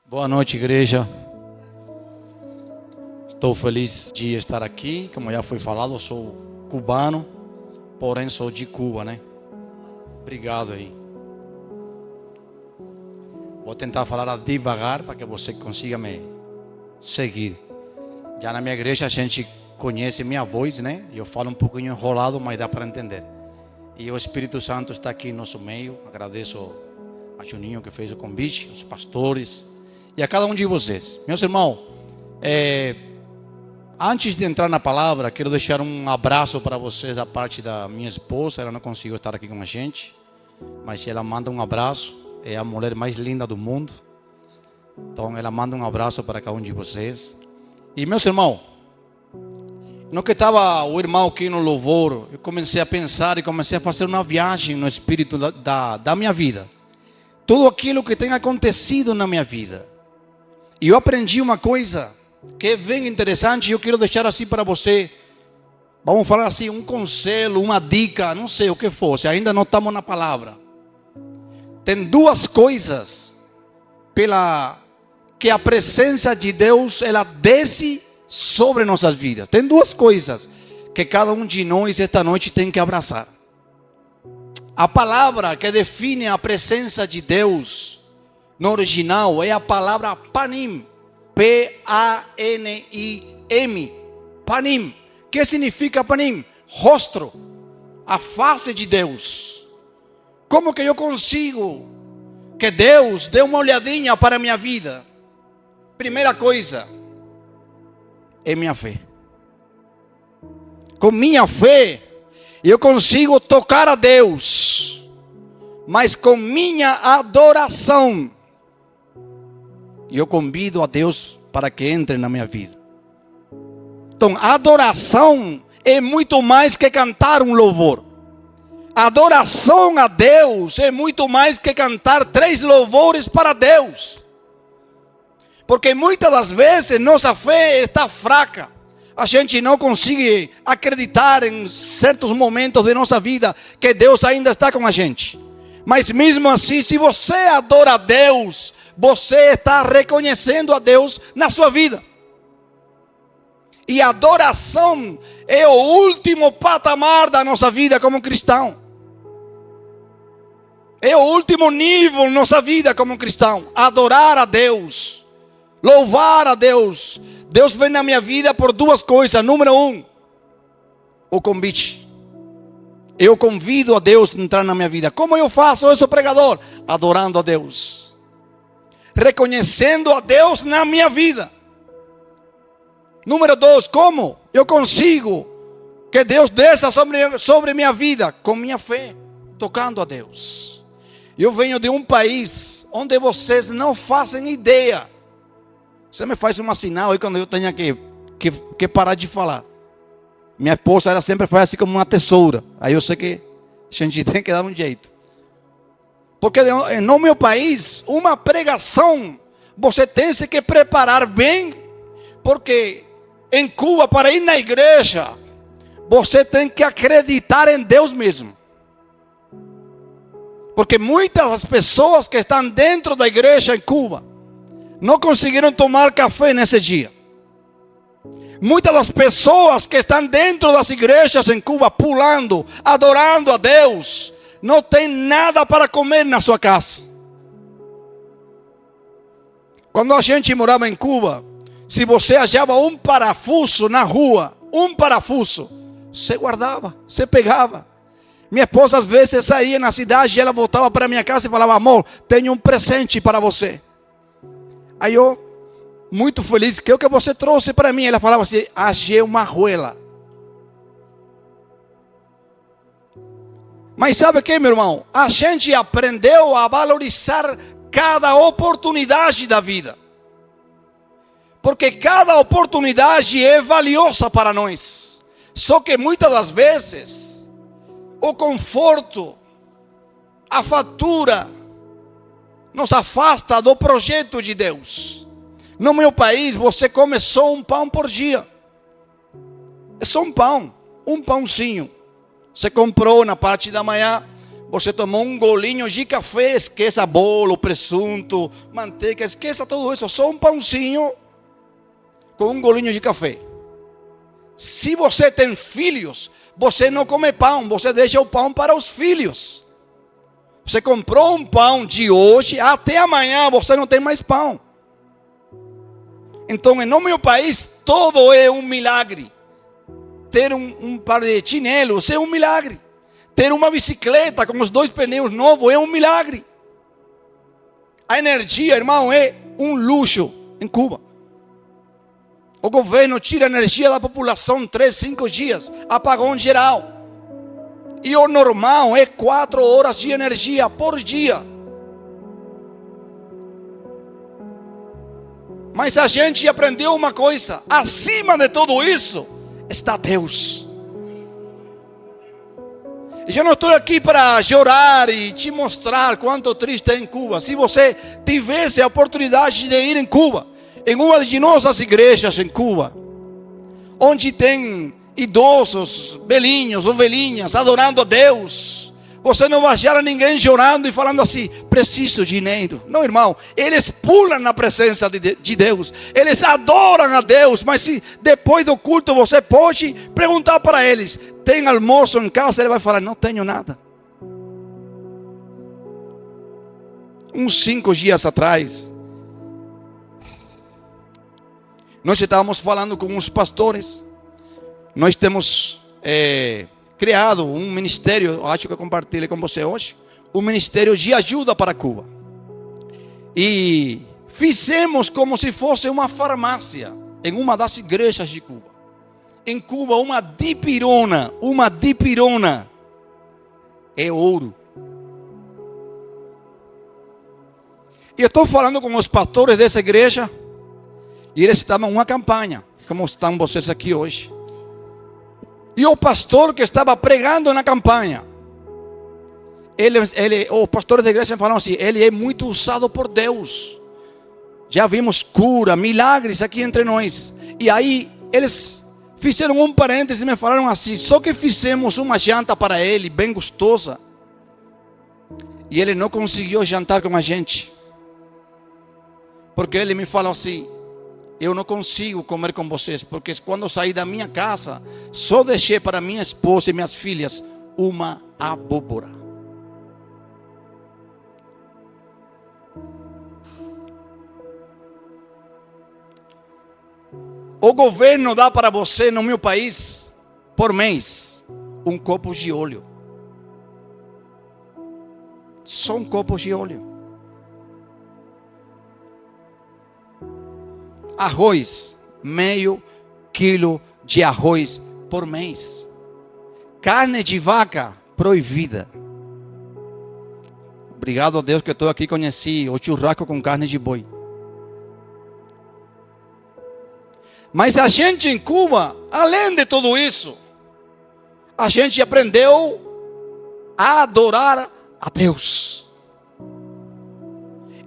Boa noite, igreja. Estou feliz de estar aqui. Como já foi falado, eu sou cubano, porém sou de Cuba, né? Obrigado aí. Vou tentar falar devagar para que você consiga me seguir. Já na minha igreja a gente conhece minha voz, né? Eu falo um pouquinho enrolado, mas dá para entender. E o Espírito Santo está aqui no nosso meio. Agradeço a Juninho que fez o convite, os pastores e a cada um de vocês. Meus irmãos, antes de entrar na palavra, quero deixar um abraço para vocês da parte da minha esposa. Ela não conseguiu estar aqui com a gente, mas ela manda um abraço. É a mulher mais linda do mundo. Então ela manda um abraço para cada um de vocês. E meus irmãos, no que estava o irmão aqui no louvor, eu comecei a pensar e comecei a fazer uma viagem no espírito da minha vida. Tudo aquilo que tem acontecido na minha vida. E eu aprendi uma coisa que é bem interessante e eu quero deixar assim para você. Vamos falar assim, um conselho, uma dica, não sei o que fosse, ainda não estamos na palavra. Tem duas coisas pela que a presença de Deus ela desce sobre nossas vidas. Tem duas coisas que cada um de nós esta noite tem que abraçar. A palavra que define a presença de Deus no original é a palavra panim, P-A-N-I-M, panim. Que significa panim? Rosto, a face de Deus. Como que eu consigo que Deus dê uma olhadinha para a minha vida? Primeira coisa, é minha fé. Com minha fé, eu consigo tocar a Deus, mas com minha adoração, eu convido a Deus para que entre na minha vida. Então, adoração é muito mais que cantar um louvor. Adoração a Deus é muito mais que cantar 3 louvores para Deus. Porque muitas das vezes nossa fé está fraca. A gente não consegue acreditar em certos momentos de nossa vida que Deus ainda está com a gente. Mas mesmo assim, se você adora a Deus, você está reconhecendo a Deus na sua vida. E a adoração é o último patamar da nossa vida como cristão. É o último nível da nossa vida como cristão. Adorar a Deus. Louvar a Deus. Deus vem na minha vida por duas coisas. Número 1, o convite. Eu convido a Deus a entrar na minha vida. Como eu faço? Eu sou pregador. Adorando a Deus. Reconhecendo a Deus na minha vida. Número 2, como eu consigo que Deus desça sobre minha vida? Com minha fé, tocando a Deus. Eu venho de um país onde vocês não fazem ideia. Você me faz um sinal aí quando eu tenho que parar de falar. Minha esposa, ela sempre faz assim como uma tesoura. Aí eu sei que a gente tem que dar um jeito. Porque no meu país, uma pregação, você tem que preparar bem. Porque em Cuba, para ir na igreja, você tem que acreditar em Deus mesmo. Porque muitas das pessoas que estão dentro da igreja em Cuba não conseguiram tomar café nesse dia. Muitas das pessoas que estão dentro das igrejas em Cuba pulando, adorando a Deus, não tem nada para comer na sua casa. Quando a gente morava em Cuba, se você achava um parafuso na rua, você guardava, você pegava. Minha esposa às vezes saía na cidade e ela voltava para minha casa e falava: amor, tenho um presente para você. Aí eu, muito feliz, que é o que você trouxe para mim? Ela falava assim: achei uma arruela. Mas sabe o que, meu irmão? A gente aprendeu a valorizar cada oportunidade da vida. Porque cada oportunidade é valiosa para nós. Só que muitas das vezes, o conforto, a fatura, nos afasta do projeto de Deus. No meu país, você come só um pão por dia. É só um pão, um pãozinho. Você comprou na parte da manhã, Você tomou um golinho de café, esqueça bolo, presunto, manteiga, esqueça tudo isso. Só um pãozinho com um golinho de café. Se você tem filhos, você não come pão, você deixa o pão para os filhos. Você comprou um pão de hoje, até amanhã você não tem mais pão. Então, no meu país, todo é um milagre. Ter um par de chinelos é um milagre. Ter uma bicicleta com os 2 pneus novos é um milagre. A energia, irmão, é um luxo em Cuba. O governo tira a energia da população 3, 5 dias, apagão geral. E o normal é 4 horas de energia por dia. Mas a gente aprendeu uma coisa: acima de tudo isso está Deus. E eu não estou aqui para chorar e te mostrar quanto triste é em Cuba. Se você tivesse a oportunidade de ir em Cuba, em uma de nossas igrejas em Cuba, onde tem idosos, velhinhos ou velhinhas adorando a Deus, você não vai achar ninguém chorando e falando assim: preciso de dinheiro. Não, irmão, eles pulam na presença de Deus, eles adoram a Deus. Mas se depois do culto você pode perguntar para eles: tem almoço em casa? Ele vai falar: não tenho nada. Uns 5 dias atrás, nós estávamos falando com uns pastores. Nós temos criado um ministério, acho que eu compartilhei com você hoje, um ministério de ajuda para Cuba. E fizemos como se fosse uma farmácia em uma das igrejas de Cuba. Em Cuba, uma dipirona é ouro. E eu estou falando com os pastores dessa igreja, e eles estavam em uma campanha, como estão vocês aqui hoje. E o pastor que estava pregando na campanha, os pastores da igreja falaram assim: ele é muito usado por Deus. Já vimos cura, milagres aqui entre nós. E aí eles fizeram um parênteses e me falaram assim: só que fizemos uma janta para ele, bem gostosa, e ele não conseguiu jantar com a gente. Porque ele me falou assim: eu não consigo comer com vocês, porque quando saí da minha casa, só deixei para minha esposa e minhas filhas uma abóbora. O governo dá para você, no meu país, por mês, um copo de óleo. Só um copo de óleo. Arroz, meio quilo de arroz por mês. Carne de vaca, proibida. Obrigado a Deus que eu estou aqui, conheci o churrasco com carne de boi. Mas a gente em Cuba, além de tudo isso, a gente aprendeu a adorar a Deus.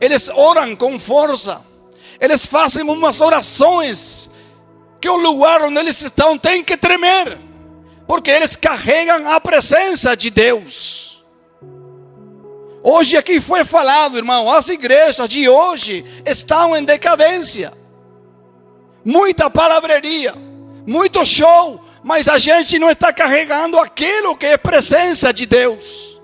Eles oram com força. Eles fazem umas orações que o lugar onde eles estão tem que tremer, porque eles carregam a presença de Deus. Hoje aqui foi falado, irmão, as igrejas de hoje estão em decadência. Muita palavreria, muito show, mas a gente não está carregando aquilo que é presença de Deus.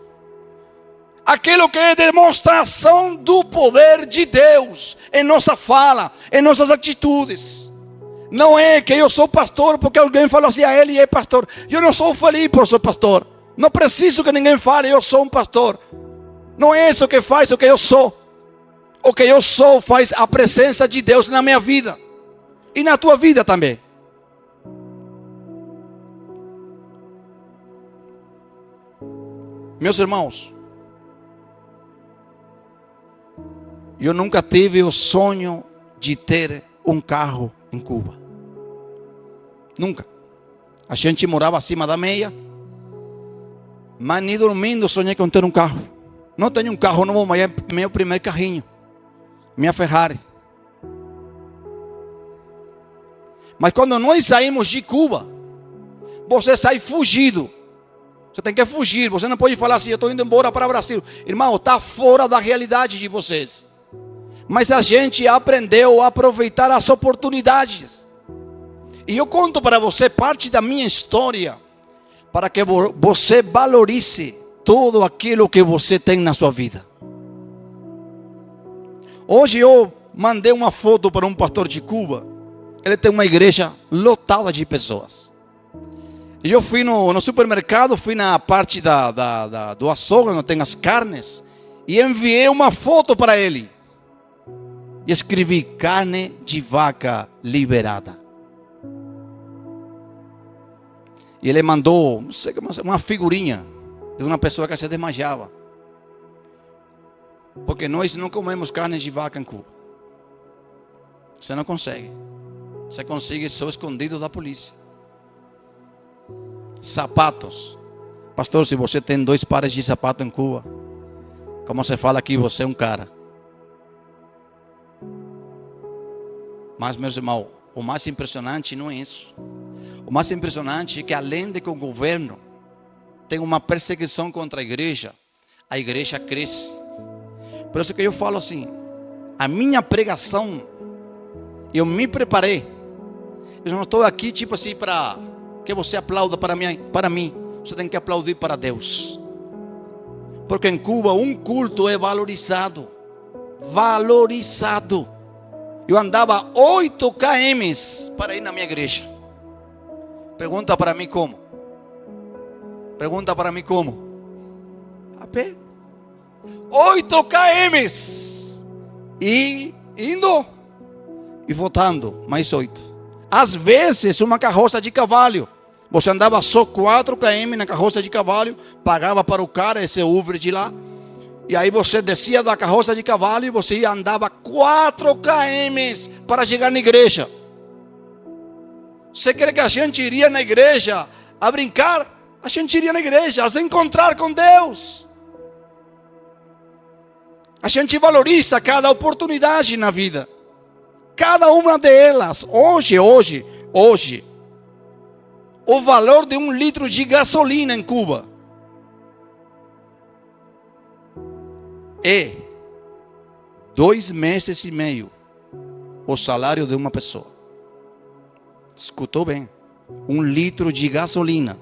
Aquilo que é demonstração do poder de Deus em nossa fala, em nossas atitudes. Não é que eu sou pastor porque alguém falou assim: a ele é pastor. Eu não sou feliz por ser pastor. Não preciso que ninguém fale: eu sou um pastor. Não é isso que faz o que eu sou. O que eu sou faz a presença de Deus na minha vida. E na tua vida também. Meus irmãos, eu nunca tive o sonho de ter um carro em Cuba. Nunca. A gente morava acima da meia, mas nem dormindo sonhei com ter um carro. Não tenho um carro novo, mas é meu primeiro carrinho, minha Ferrari. Mas quando nós saímos de Cuba, você sai fugido. Você tem que fugir. Você não pode falar assim, eu estou indo embora para o Brasil. Irmão, está fora da realidade de vocês. Mas a gente aprendeu a aproveitar as oportunidades. E eu conto para você parte da minha história, para que você valorize tudo aquilo que você tem na sua vida. Hoje eu mandei uma foto para um pastor de Cuba. Ele tem uma igreja lotada de pessoas. E eu fui no supermercado, fui na parte do açougue, onde tem as carnes, e enviei uma foto para ele. E escrevi: carne de vaca liberada. E ele mandou, não sei, uma figurinha de uma pessoa que se desmaiava. Porque nós não comemos carne de vaca em Cuba. Você não consegue. Você consegue só escondido da polícia. Sapatos. Pastor, se você tem 2 pares de sapato em Cuba, como você fala aqui, você é um cara. Mas, meus irmãos, o mais impressionante não é isso. O mais impressionante é que, além de que o governo tem uma perseguição contra a igreja cresce. Por isso que eu falo assim, a minha pregação, eu me preparei. Eu não estou aqui tipo assim para que você aplauda para mim. Você tem que aplaudir para Deus. Porque em Cuba um culto é valorizado. Valorizado. Eu andava 8 km para ir na minha igreja. Pergunta para mim como? Pergunta para mim como? A pé. 8 km. E indo e voltando mais 8. Às vezes uma carroça de cavalo. Você andava só 4 km na carroça de cavalo, pagava para o cara esse Uber de lá. E aí você descia da carroça de cavalo e você andava 4 km para chegar na igreja. Você quer que a gente iria na igreja a brincar? A gente iria na igreja a se encontrar com Deus. A gente valoriza cada oportunidade na vida. Cada uma delas. Hoje, o valor de 1 litro de gasolina em Cuba é 2 meses e meio o salário de uma pessoa. Escutou bem? 1 litro de gasolina.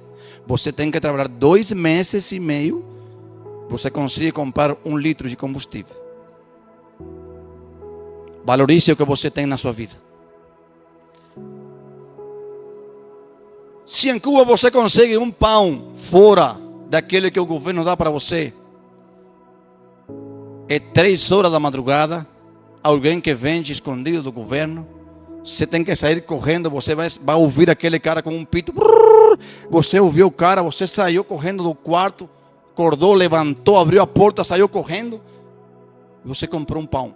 Você tem que trabalhar 2 meses e meio. Você consegue comprar 1 litro de combustível. Valorize o que você tem na sua vida. Se em Cuba você consegue um pão fora daquele que o governo dá para você, é 3 horas da madrugada, alguém que vende escondido do governo, você tem que sair correndo, você vai ouvir aquele cara com um pito, você ouviu o cara, você saiu correndo do quarto, acordou, levantou, abriu a porta, saiu correndo, e você comprou um pão.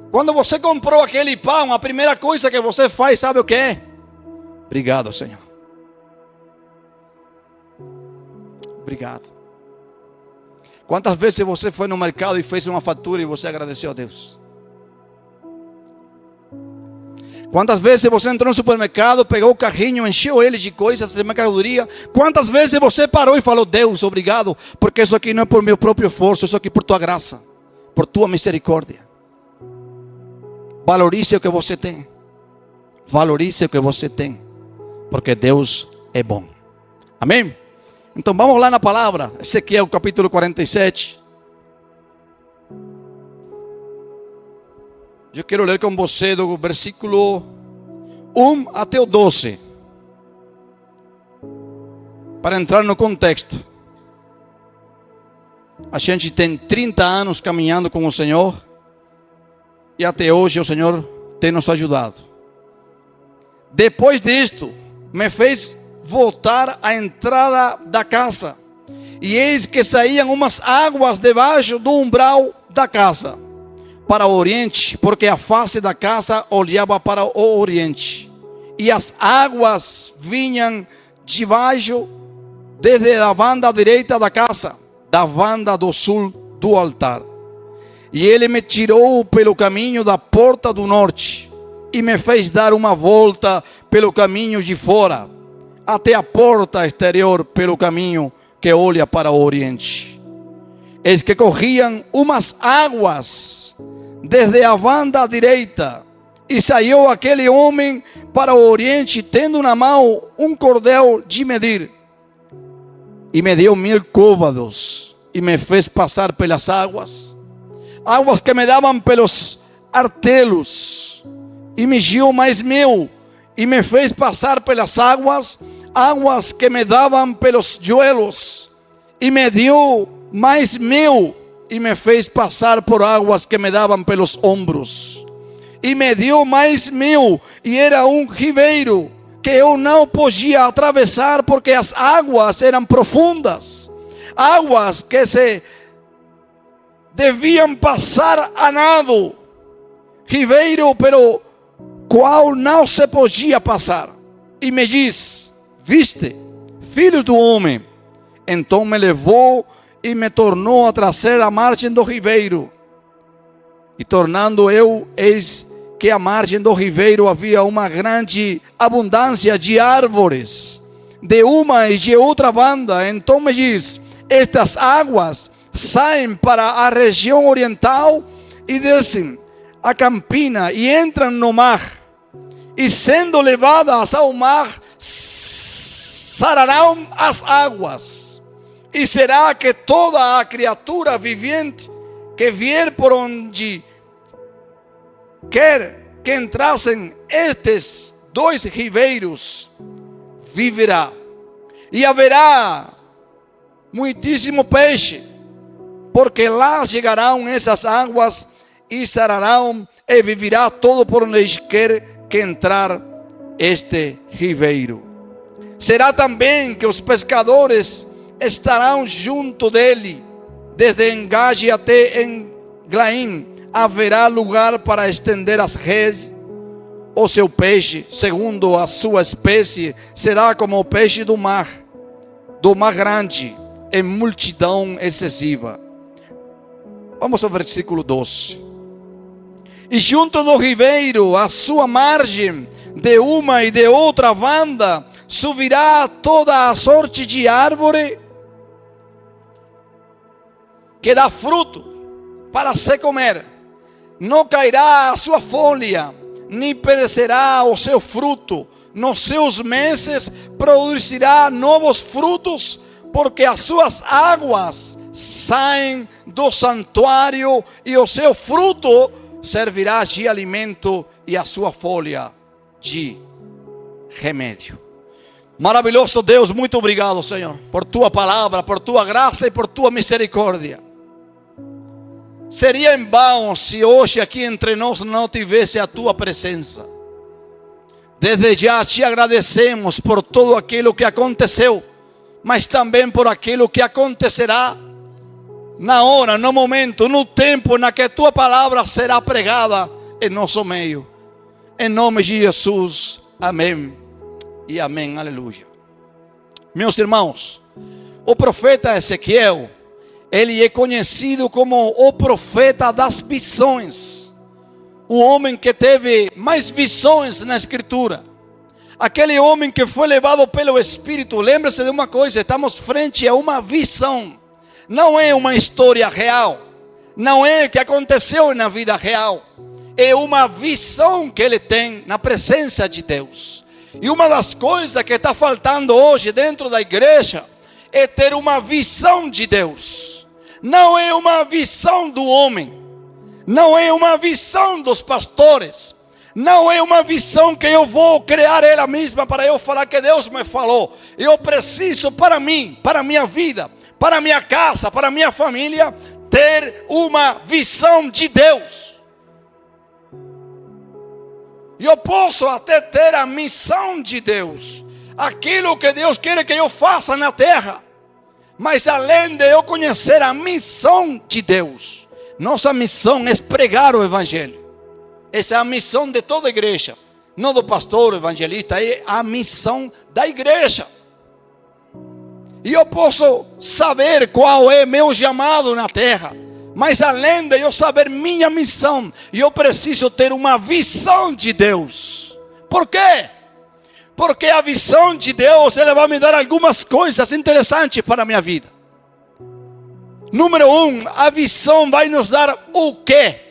Quando você comprou aquele pão, a primeira coisa que você faz, sabe o que é? Obrigado, Senhor. Obrigado. Quantas vezes você foi no mercado e fez uma fatura e você agradeceu a Deus? Quantas vezes você entrou no supermercado, pegou o carrinho, encheu ele de coisas, de mercadoria? Quantas vezes você parou e falou: Deus, obrigado, porque isso aqui não é por meu próprio esforço, isso aqui é por tua graça, por tua misericórdia. Valorize o que você tem. Valorize o que você tem, porque Deus é bom. Amém? Então vamos lá na palavra. Ezequiel capítulo 47. Eu quero ler com você do versículo 1 até o 12. Para entrar no contexto. A gente tem 30 anos caminhando com o Senhor. E até hoje o Senhor tem nos ajudado. Depois disto, me fez voltar à entrada da casa. E eis que saíam umas águas debaixo do umbral da casa, para o oriente, porque a face da casa olhava para o oriente. E as águas vinham debaixo, desde a banda direita da casa, da banda do sul do altar. E ele me tirou pelo caminho da porta do norte, e me fez dar uma volta pelo caminho de fora, até a porta exterior pelo caminho que olha para o oriente. Eis que corriam umas águas desde a banda direita, e saiu aquele homem para o oriente, tendo na mão um cordel de medir. E me deu 1000 côvados, e me fez passar pelas águas, águas que me davam pelos artelos, e mediu mais 1000, e me fez passar pelas águas, águas que me davam pelos joelhos, e me deu mais 1000, e me fez passar por águas que me davam pelos ombros, e me deu mais 1000, e era um ribeiro que eu não podia atravessar, porque as águas eram profundas, águas que se deviam passar a nado, ribeiro pelo qual não se podia passar. E me diz: viste, filho do homem? Então me levou e me tornou a trazer à margem do ribeiro. E tornando eu, eis que à margem do ribeiro havia uma grande abundância de árvores, de uma e de outra banda. Então me diz: estas águas saem para a região oriental e descem a campina e entram no mar, e sendo levadas ao mar, sararão as águas. E será que toda a criatura vivente que vier por onde quer que entrassem estes dois ribeiros, viverá. E haverá muitíssimo peixe, porque lá chegarão essas águas e sararão, e viverá todo por onde quer que entrar este ribeiro. Será também que os pescadores estarão junto dele, desde Engade até Englaim haverá lugar para estender as redes. O seu peixe, segundo a sua espécie, será como o peixe do mar grande, em multidão excessiva. Vamos ao versículo 12. E junto do ribeiro, à sua margem, de uma e de outra banda, subirá toda a sorte de árvore que dá fruto para se comer. Não cairá a sua folha, nem perecerá o seu fruto. Nos seus meses produzirá novos frutos, porque as suas águas saem do santuário, e o seu fruto servirá de alimento, e a sua folha de remédio. Maravilhoso Deus, muito obrigado, Senhor, por tua palavra, por tua graça e por tua misericórdia. Seria em vão se hoje aqui entre nós não tivesse a tua presença. Desde já te agradecemos por tudo aquilo que aconteceu, mas também por aquilo que acontecerá na hora, no momento, no tempo na que tua palavra será pregada em nosso meio. Em nome de Jesus, amém e amém, aleluia. Meus irmãos, o profeta Ezequiel, ele é conhecido como o profeta das visões, o homem que teve mais visões na escritura, aquele homem que foi levado pelo Espírito. Lembre-se de uma coisa: estamos frente a uma visão, não é uma história real, não é o que aconteceu na vida real, é uma visão que ele tem na presença de Deus. E uma das coisas que está faltando hoje dentro da igreja é ter uma visão de Deus. Não é uma visão do homem, não é uma visão dos pastores, não é uma visão que eu vou criar ela mesma para eu falar que Deus me falou. Eu preciso para mim, para minha vida, para minha casa, para minha família, ter uma visão de Deus. Eu posso até ter a missão de Deus, aquilo que Deus quer que eu faça na terra, mas além de eu conhecer a missão de Deus, nossa missão é pregar o Evangelho. Essa é a missão de toda a igreja, não do pastor, evangelista, é a missão da igreja. E eu posso saber qual é meu chamado na terra, mas além de eu saber minha missão, eu preciso ter uma visão de Deus. Por quê? Porque a visão de Deus, ela vai me dar algumas coisas interessantes para a minha vida. Número 1, a visão vai nos dar o quê?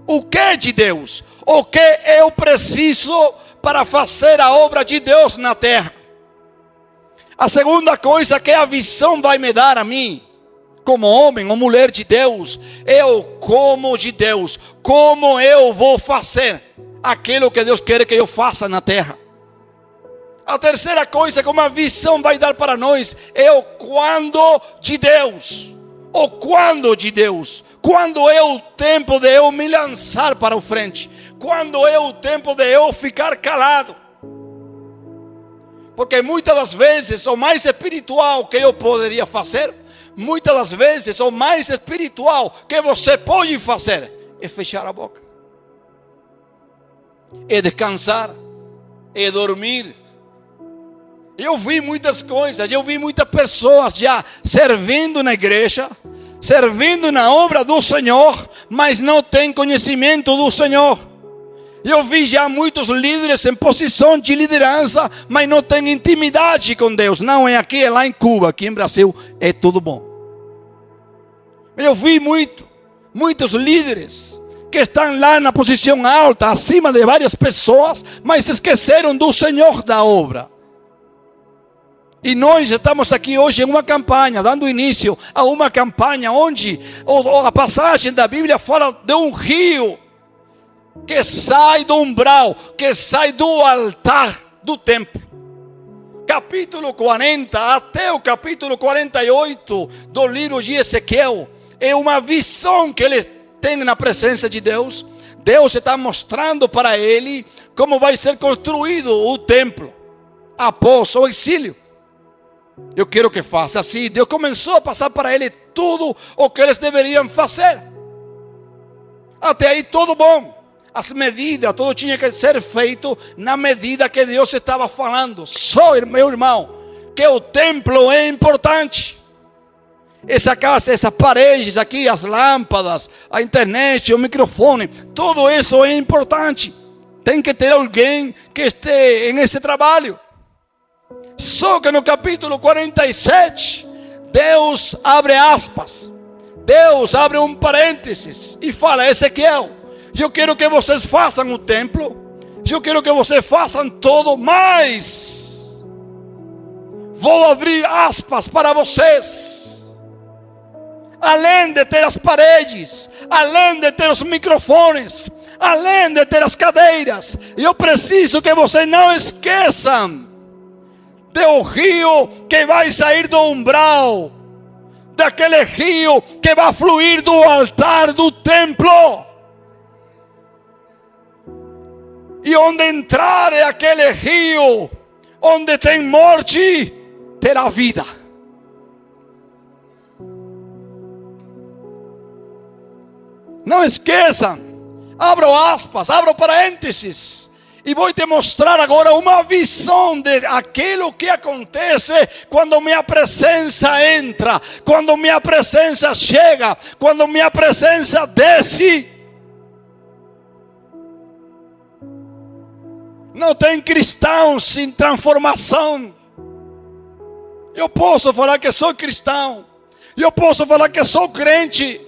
O que de Deus? O que eu preciso para fazer a obra de Deus na terra? A segunda coisa que a visão vai me dar a mim, como homem ou mulher de Deus, é o como de Deus. Como eu vou fazer aquilo que Deus quer que eu faça na terra. A terceira coisa que uma visão vai dar para nós é o quando de Deus. O quando de Deus. Quando é o tempo de eu me lançar para o frente. Quando é o tempo de eu ficar calado. Porque muitas das vezes o mais espiritual que eu poderia fazer, muitas das vezes o mais espiritual que você pode fazer é fechar a boca. É descansar, é dormir. Eu vi muitas coisas, eu vi muitas pessoas já servindo na igreja, servindo na obra do Senhor, mas não tem conhecimento do Senhor. Eu vi já muitos líderes em posição de liderança, mas não tem intimidade com Deus. Não é aqui, é lá em Cuba, aqui em Brasil é tudo bom. Eu vi muitos líderes que estão lá na posição alta, acima de várias pessoas, mas esqueceram do Senhor da obra. E nós estamos aqui hoje em uma campanha, dando início a uma campanha onde a passagem da Bíblia fala de um rio que sai do umbral, que sai do altar do templo. Capítulo 40 até o capítulo 48 do livro de Ezequiel é uma visão que ele tem na presença de Deus. Deus está mostrando para ele como vai ser construído o templo após o exílio. Eu quero que faça assim. Deus começou a passar para ele tudo o que eles deveriam fazer. Até aí tudo bom. As medidas, tudo tinha que ser feito na medida que Deus estava falando. Só, meu irmão, que o templo é importante. Essa casa, essas paredes aqui, as lâmpadas, a internet, o microfone, tudo isso é importante. Tem que ter alguém que esteja nesse trabalho. Só que no capítulo 47, Deus abre aspas. Deus abre um parênteses e fala: Ezequiel, eu quero que vocês façam o templo, eu quero que vocês façam tudo, mas vou abrir aspas para vocês. Além de ter as paredes, além de ter os microfones, além de ter as cadeiras, eu preciso que vocês não esqueçam do rio que vai sair do umbral, daquele rio que vai fluir do altar do templo. E onde entrar é aquele rio, onde tem morte, terá vida. Não esqueçam, abro aspas, abro parênteses, e vou te mostrar agora uma visão de aquilo que acontece quando minha presença entra, quando minha presença chega, quando minha presença desce. Não tem cristão sem transformação. Eu posso falar que sou cristão, eu posso falar que sou crente,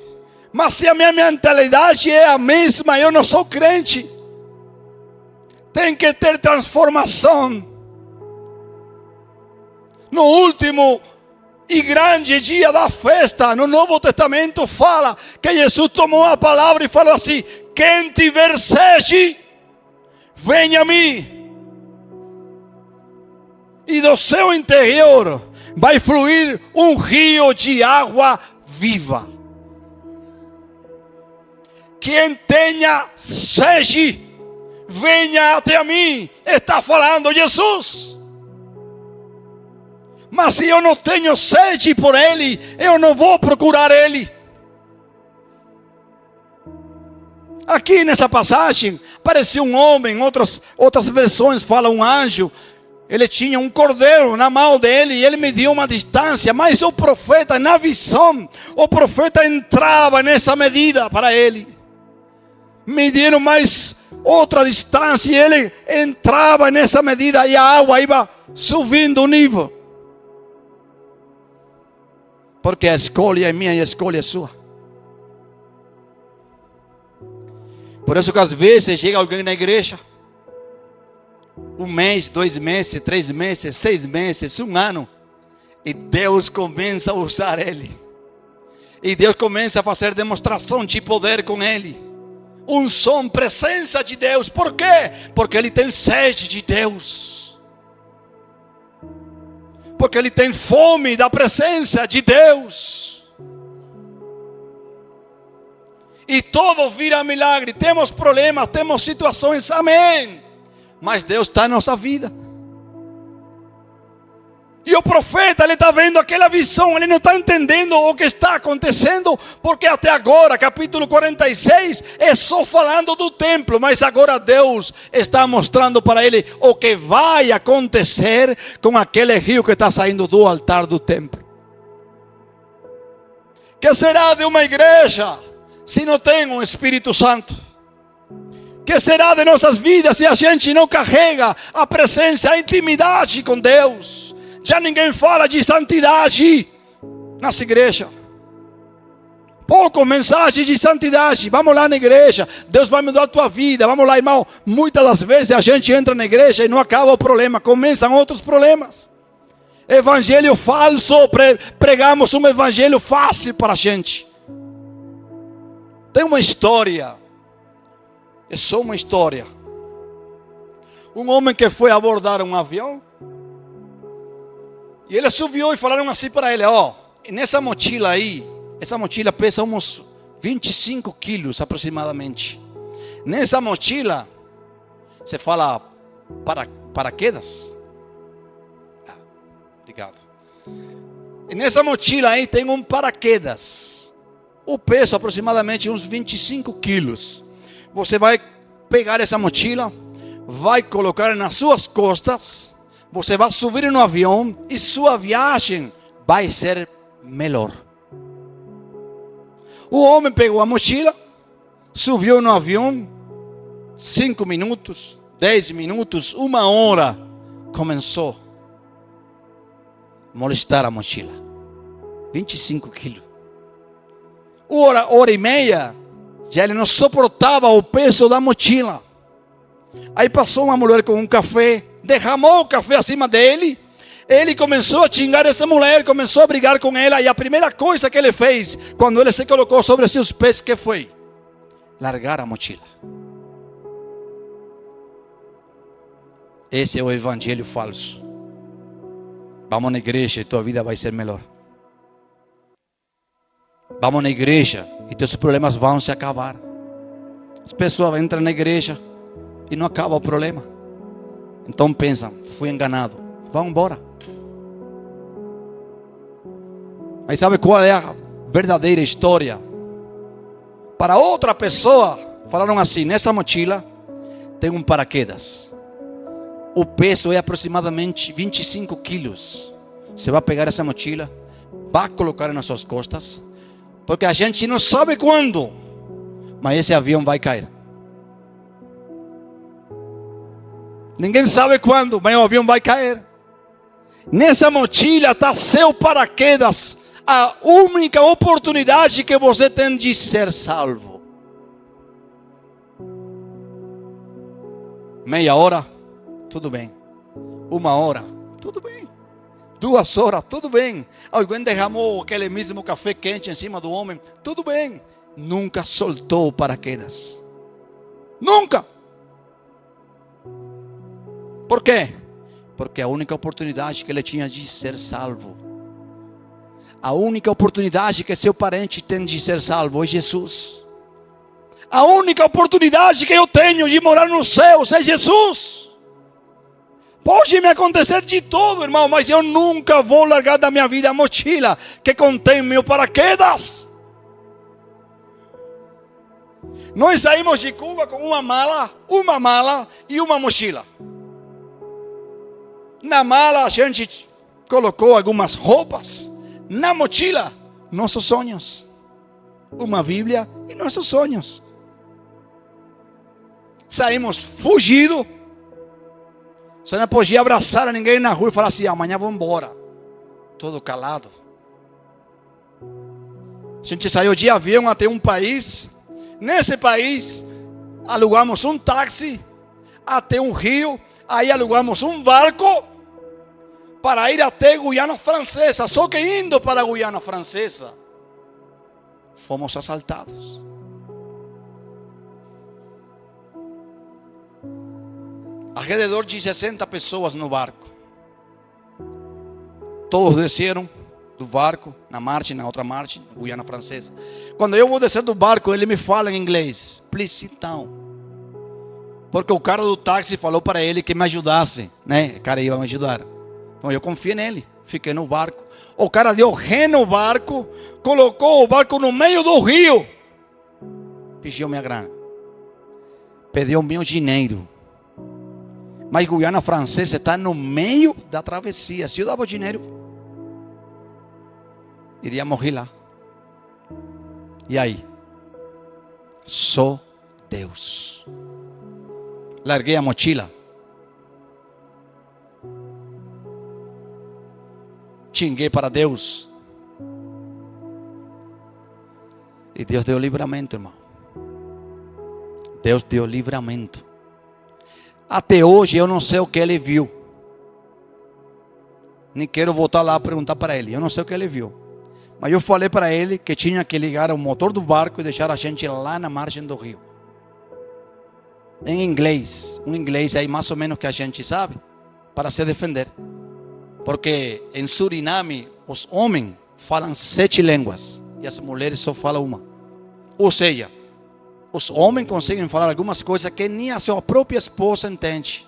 mas se a minha mentalidade é a mesma, eu não sou crente. Tem que ter transformação. No último e grande dia da festa, no Novo Testamento fala que Jesus tomou a palavra e falou assim: quem tiver sede, venha a mim, e do seu interior vai fluir um rio de água viva. Quem tenha sede, venha até a mim, está falando Jesus. Mas se eu não tenho sede por Ele, eu não vou procurar Ele. Aqui nessa passagem, parecia um homem, outras versões falam um anjo. Ele tinha um cordeiro na mão dele e ele mediu uma distância. Mas o profeta, na visão, o profeta entrava nessa medida para ele. Mediram mais outra distância e ele entrava nessa medida e a água ia subindo o nível. Porque a escolha é minha e a escolha é sua. Por isso que às vezes chega alguém na igreja, 1 mês, 2 meses, 3 meses, 6 meses, 1 ano, e Deus começa a usar ele. E Deus começa a fazer demonstração de poder com ele. Unção, presença de Deus. Por quê? Porque ele tem sede de Deus. Porque ele tem fome da presença de Deus. E todo vira milagre. Temos problemas, temos situações, amém. Mas Deus está em nossa vida. E o profeta, ele está vendo aquela visão, ele não está entendendo o que está acontecendo, porque até agora, capítulo 46, é só falando do templo, mas agora Deus está mostrando para ele o que vai acontecer com aquele rio que está saindo do altar do templo. Que será de uma igreja se não tem um Espírito Santo? Que será de nossas vidas se a gente não carrega a presença, a intimidade com Deus? Já ninguém fala de santidade nas igrejas. Pouco mensagem de santidade. Vamos lá na igreja, Deus vai mudar a tua vida. Vamos lá, irmão. Muitas das vezes a gente entra na igreja e não acaba o problema, começam outros problemas. Evangelho falso, pregamos um evangelho fácil para a gente. Tem uma história, é só uma história. Um homem que foi abordar um avião, e ele subiu e falaram assim para ele: ó, nessa mochila aí, essa mochila pesa uns 25 quilos aproximadamente. Nessa mochila, você fala paraquedas? Ah, obrigado. E nessa mochila aí tem um paraquedas. O peso aproximadamente uns 25 quilos. Você vai pegar essa mochila, vai colocar nas suas costas. Você vai subir no avião e sua viagem vai ser melhor. O homem pegou a mochila, subiu no avião, 5 minutos, 10 minutos, 1 hora, começou a molestar a mochila. 25 quilos. Hora e meia, já ele não suportava o peso da mochila. Aí passou uma mulher com um café, derramou o café acima dele. Ele começou a xingar essa mulher, começou a brigar com ela. E a primeira coisa que ele fez, quando ele se colocou sobre seus pés, que foi? Largar a mochila. Esse é o evangelho falso. Vamos na igreja e tua vida vai ser melhor. Vamos na igreja e teus problemas vão se acabar. As pessoas entram na igreja e não acaba o problema. Então pensam: fui enganado, vão embora. Mas sabe qual é a verdadeira história? Para outra pessoa, falaram assim: nessa mochila tem um paraquedas. O peso é aproximadamente 25 quilos. Você vai pegar essa mochila, vai colocar nas suas costas, porque a gente não sabe quando, mas esse avião vai cair. Ninguém sabe quando, mas o avião vai cair. Nessa mochila está seu paraquedas. A única oportunidade que você tem de ser salvo. Meia hora, tudo bem. 1 hora, tudo bem. 2 horas, tudo bem. Alguém derramou aquele mesmo café quente em cima do homem, tudo bem. Nunca soltou o paraquedas. Nunca. Por quê? Porque a única oportunidade que ele tinha de ser salvo, a única oportunidade que seu parente tem de ser salvo é Jesus. A única oportunidade que eu tenho de morar no céu é Jesus. Pode me acontecer de tudo, irmão, mas eu nunca vou largar da minha vida a mochila que contém meu paraquedas. Nós saímos de Cuba com uma mala e uma mochila. Na mala a gente colocou algumas roupas. Na mochila, nossos sonhos. Uma Bíblia e nossos sonhos. Saímos fugidos. Você não podia abraçar a ninguém na rua e falar assim: amanhã vou embora. Todo calado. A gente saiu de avião até um país. Nesse país, alugamos um táxi até um rio. Aí alugamos um barco para ir até Guiana Francesa. Só que indo para a Guiana Francesa, fomos assaltados. Alrededor de 60 pessoas no barco. Todos desceram do barco, na margem, na outra margem, Guiana Francesa. Quando eu vou descer do barco, ele me fala em inglês: please sit down. Porque o cara do táxi falou para ele que me ajudasse, né? O cara ia me ajudar. Então eu confiei nele, fiquei no barco. O cara deu ré no barco, colocou o barco no meio do rio. Pediu minha grana. Pediu meu dinheiro. Mas Guiana Francesa está no meio da travessia. Se eu dava o dinheiro, iria morrer lá. E aí? Só Deus. Larguei a mochila. Xinguei para Deus. E Deus deu livramento, irmão. Deus deu livramento. Até hoje eu não sei o que ele viu. Nem quero voltar lá a perguntar para ele. Eu não sei o que ele viu. Mas eu falei para ele que tinha que ligar o motor do barco e deixar a gente lá na margem do rio. Em inglês. Um inglês aí mais ou menos que a gente sabe. Para se defender. Porque em Suriname os homens falam 7 línguas. E as mulheres só falam uma. Ou seja, os homens conseguem falar algumas coisas que nem a sua própria esposa entende.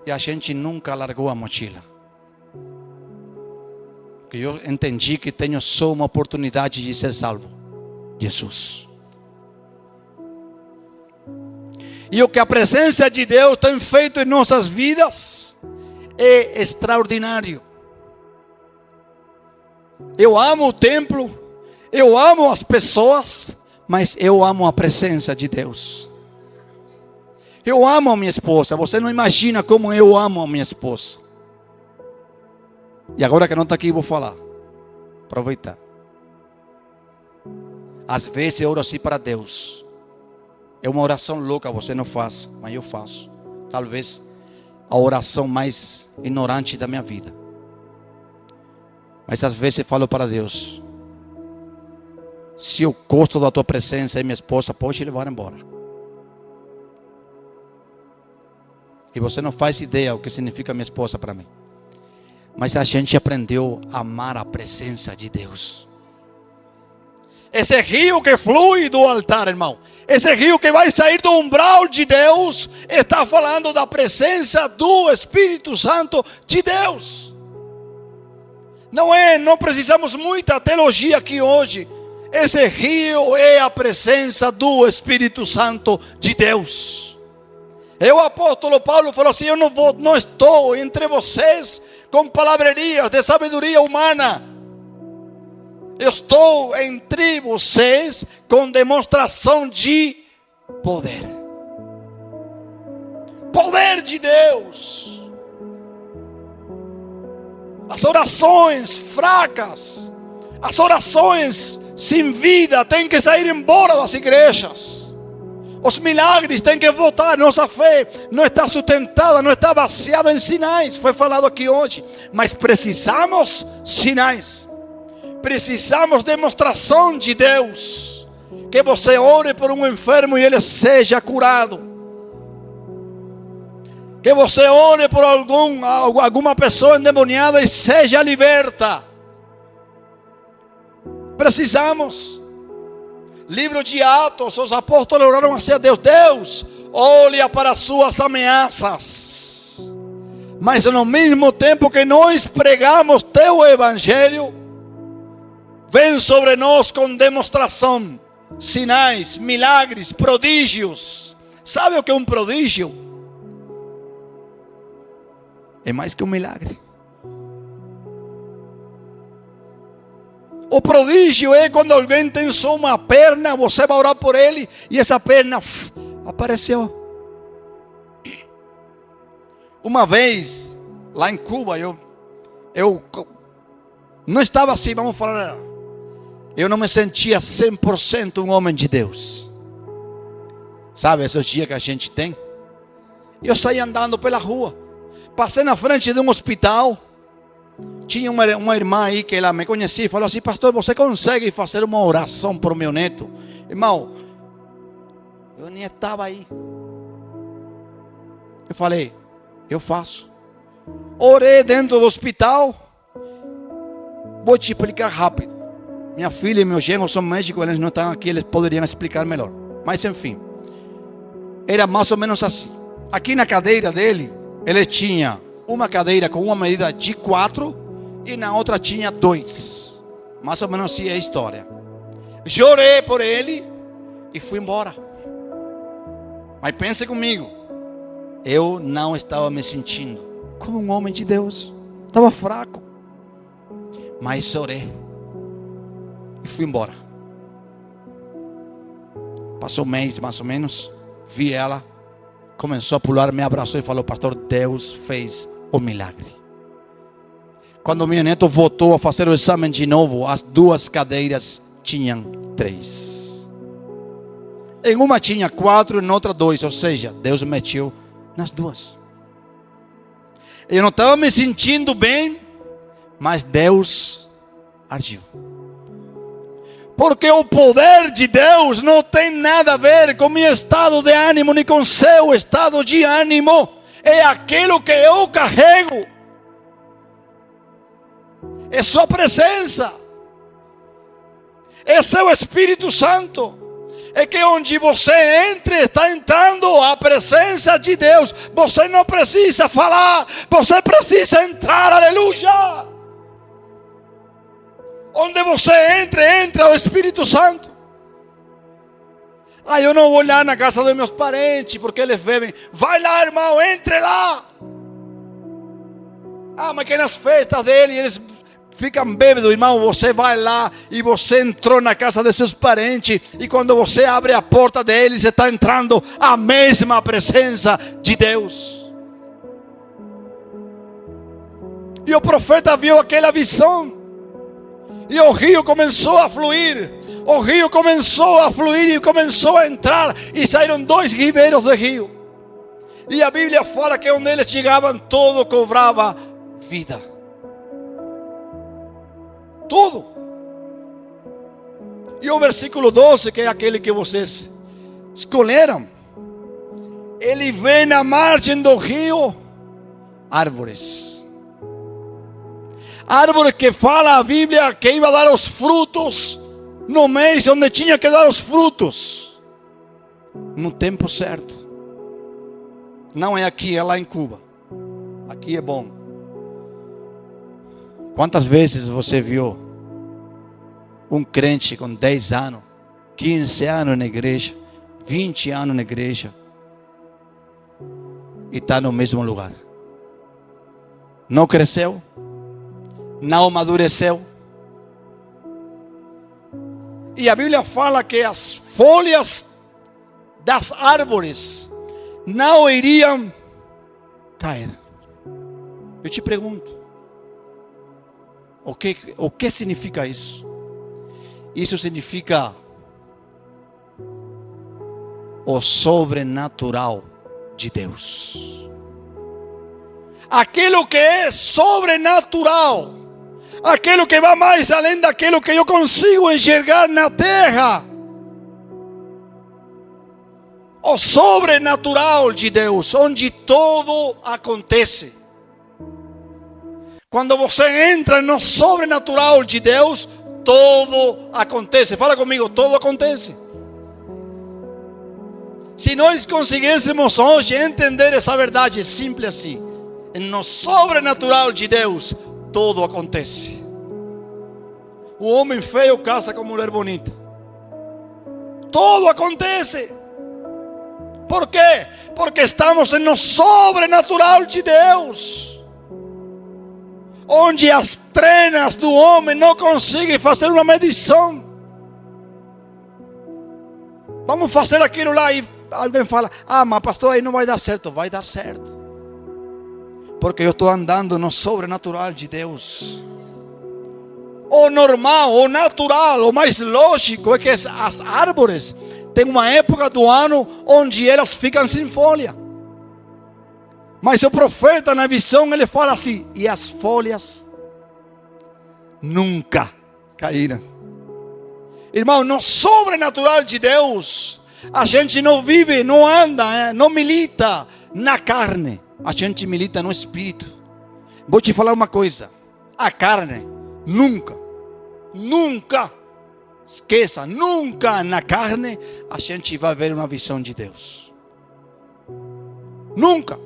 E a gente nunca largou a mochila. Porque eu entendi que tenho só uma oportunidade de ser salvo: Jesus. E o que a presença de Deus tem feito em nossas vidas é extraordinário. Eu amo o templo. Eu amo as pessoas, mas eu amo a presença de Deus. Eu amo a minha esposa. Você não imagina como eu amo a minha esposa. E agora que não está aqui, vou falar. Aproveitar. Às vezes eu oro assim para Deus. É uma oração louca, você não faz, mas eu faço. Talvez a oração mais ignorante da minha vida. Mas às vezes eu falo para Deus: se o custo da tua presença é minha esposa, pode te levar embora. E você não faz ideia o que significa minha esposa para mim. Mas a gente aprendeu a amar a presença de Deus. Esse rio que flui do altar, irmão. Esse rio que vai sair do umbral de Deus. Está falando da presença do Espírito Santo de Deus. Não precisamos muita teologia aqui hoje. Esse rio é a presença do Espírito Santo de Deus. E o apóstolo Paulo falou assim: eu não estou entre vocês com palavrerias de sabedoria humana. Eu estou entre vocês com demonstração de poder. Poder de Deus. As orações fracas, as orações sem vida têm que sair embora das igrejas. Os milagres têm que voltar. Nossa fé não está sustentada, não está baseada em sinais. Foi falado aqui hoje. Mas precisamos sinais. Precisamos demonstração de Deus. Que você ore por um enfermo e ele seja curado. Que você ore por alguma pessoa endemoniada e seja liberta. Precisamos. Livro de Atos, os apóstolos oraram assim a Deus: Deus, olha para as suas ameaças, mas no mesmo tempo que nós pregamos teu evangelho, vem sobre nós com demonstração, sinais, milagres, prodígios. Sabe o que é um prodígio? É mais que um milagre. O prodígio é quando alguém tem só uma perna, você vai orar por ele e essa perna apareceu. Uma vez, lá em Cuba, eu não estava assim, vamos falar, eu não me sentia 100% um homem de Deus. Sabe esses dias que a gente tem? Eu saí andando pela rua, passei na frente de um hospital. Tinha uma irmã aí que ela me conhecia e falou assim: pastor, você consegue fazer uma oração por meu neto? Irmão, eu nem estava aí. Eu falei: eu faço. Orei dentro do hospital. Vou te explicar rápido. Minha filha e meu genro são médicos, eles não estão aqui, eles poderiam explicar melhor. Mas enfim, era mais ou menos assim. Aqui na cadeira dele, ele tinha uma cadeira com uma medida de 4 e na outra tinha 2. Mais ou menos assim é a história. Chorei por ele e fui embora. Mas pense comigo, eu não estava me sentindo como um homem de Deus. Estava fraco. Mas chorei e fui embora. Passou um mês mais ou menos. Vi ela, começou a pular, me abraçou e falou: pastor, Deus fez o milagre. Quando meu neto voltou a fazer o exame de novo, as 2 cadeiras tinham 3. Em uma tinha 4 e em outra 2. Ou seja, Deus mexeu nas 2. Eu não estava me sentindo bem, mas Deus agiu. Porque o poder de Deus não tem nada a ver com meu estado de ânimo, nem com seu estado de ânimo. É aquilo que eu carrego. É sua presença. É seu Espírito Santo. É que onde você entre, está entrando a presença de Deus. Você não precisa falar, você precisa entrar, aleluia. Onde você entra o Espírito Santo. Eu não vou lá na casa dos meus parentes, porque eles bebem. Vai lá, irmão, entre lá. Mas que nas festas dele eles ficam bêbados, irmão. Você vai lá e você entrou na casa de seus parentes. E quando você abre a porta deles, você está entrando a mesma presença de Deus. E o profeta viu aquela visão. E o rio começou a fluir. O rio começou a fluir e começou a entrar. E saíram 2 ribeiros do rio. E a Bíblia fala que onde eles chegavam, todo cobrava vida. Tudo. E o versículo 12, que é aquele que vocês escolheram, ele vê na margem do rio árvores. Árvore que fala a Bíblia que iba a dar os frutos no mês onde tinha que dar os frutos, no tempo certo. Não é aqui, é lá em Cuba. Aqui é bom. Quantas vezes você viu um crente com 10 anos, 15 anos na igreja, 20 anos na igreja, e está no mesmo lugar? Não cresceu? Não amadureceu. E a Bíblia fala que as folhas das árvores não iriam cair. Eu te pergunto, o que significa isso? Isso significa o sobrenatural de Deus. Aquilo que é sobrenatural, aquilo que vai mais além daquilo que eu consigo enxergar na terra. O sobrenatural de Deus, onde tudo acontece. Quando você entra no sobrenatural de Deus, tudo acontece. Fala comigo, tudo acontece. Se nós conseguíssemos hoje entender essa verdade simples assim, no sobrenatural de Deus, tudo acontece. O homem feio casa com a mulher bonita. Tudo acontece. Por quê? Porque estamos no sobrenatural de Deus. onde as trenas do homem não conseguem fazer uma medição. Vamos fazer aquilo lá e alguém fala: ah, mas pastor, aí não vai dar certo. Vai dar certo, porque eu estou andando no sobrenatural de Deus. O normal, o natural, o mais lógico é que as árvores têm uma época do ano onde elas ficam sem folha. Mas o profeta, na visão, ele fala assim: e as folhas nunca caíram. Irmão, no sobrenatural de Deus, a gente não vive, não anda, não milita na carne. A gente milita no espírito. Vou te falar uma coisa: a carne nunca, esqueça, nunca na carne a gente vai ver uma visão de Deus. Nunca.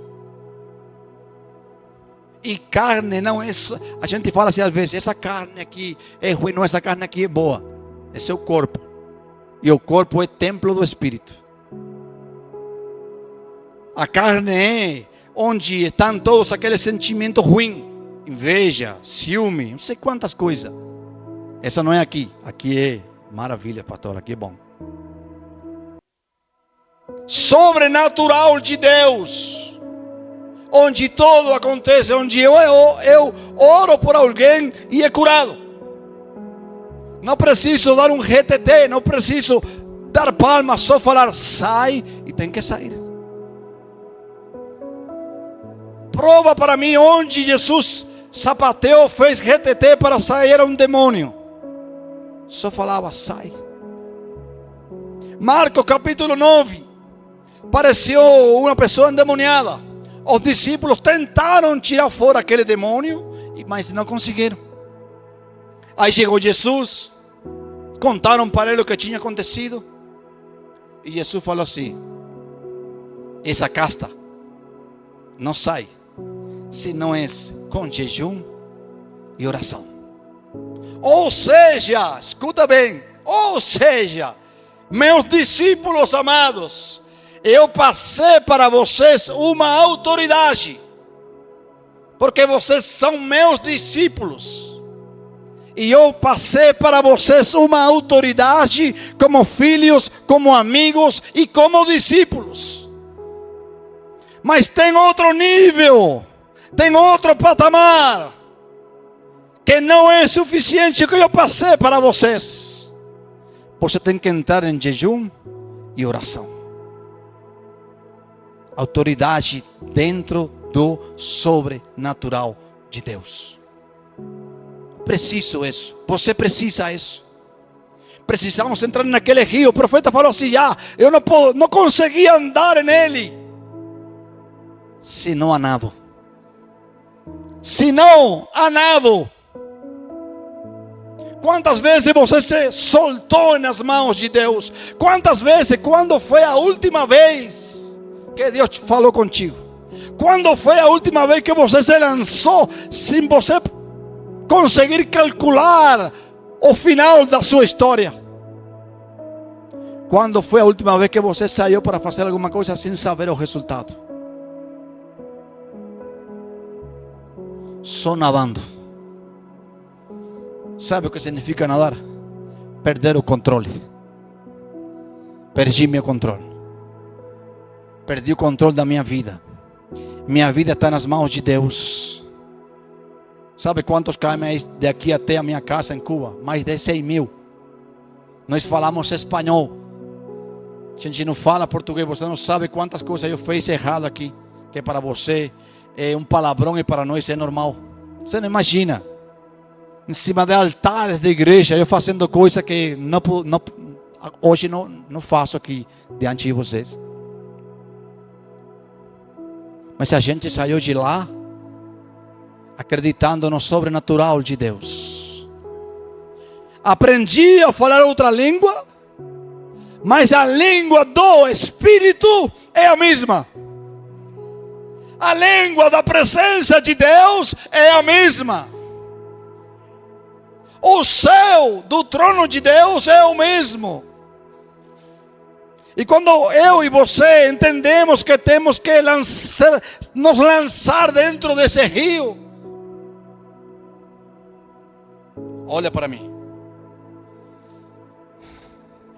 E carne não é só, a gente fala assim às vezes: essa carne aqui é ruim, não, essa carne aqui é boa. Esse é o corpo. E o corpo é templo do Espírito. A carne é onde estão todos aqueles sentimentos ruins: inveja, ciúme, não sei quantas coisas. Essa não é aqui. Aqui é maravilha, pastor, aqui é bom. Sobrenatural de Deus, onde tudo acontece, onde eu oro por alguém e é curado. Não preciso dar um RTT, não preciso dar palmas, só falar: sai, e tem que sair. Prova para mim onde Jesus sapateou, fez RTT para sair um demônio. Só falava: sai. Marcos capítulo 9. Apareceu uma pessoa endemoniada. Os discípulos tentaram tirar fora aquele demônio, mas não conseguiram. Aí chegou Jesus, contaram para ele o que tinha acontecido, e Jesus falou assim: essa casta não sai se não é com jejum e oração. Ou seja, escuta bem, ou seja, meus discípulos amados, eu passei para vocês uma autoridade, porque vocês são meus discípulos. E eu passei para vocês uma autoridade como filhos, como amigos e como discípulos. Mas tem outro nível, tem outro patamar, que não é suficiente que eu passei para vocês. Você tem que entrar em jejum e oração. Autoridade dentro do sobrenatural de Deus. Preciso isso. Você precisa isso. Precisamos entrar naquele rio. O profeta falou assim: eu não consegui andar nele se não há nado. Se não há nado. Quantas vezes você se soltou nas mãos de Deus? Quantas vezes? Quando foi a última vez que Deus falou contigo? Quando foi a última vez que você se lançou sem você conseguir calcular o final da sua história? Quando foi a última vez que você saiu para fazer alguma coisa sem saber o resultado? Só nadando. Sabe o que significa nadar? Perder o controle. Perdi meu controle. Perdi o controle da minha vida. Minha vida está nas mãos de Deus. Sabe quantos caminhos daqui até a minha casa em Cuba? Mais de 6.000. Nós falamos espanhol. A gente não fala português. Você não sabe quantas coisas eu fiz errado aqui, que para você é um palavrão e para nós é normal. Você não imagina. Em cima de altares de igreja, eu fazendo coisas que hoje não faço aqui diante de vocês. Mas a gente saiu de lá acreditando no sobrenatural de Deus. Aprendi a falar outra língua, mas a língua do Espírito é a mesma. A língua da presença de Deus é a mesma. O céu do trono de Deus é o mesmo. E quando eu e você entendemos que temos que nos lançar dentro desse rio, Olha para mim.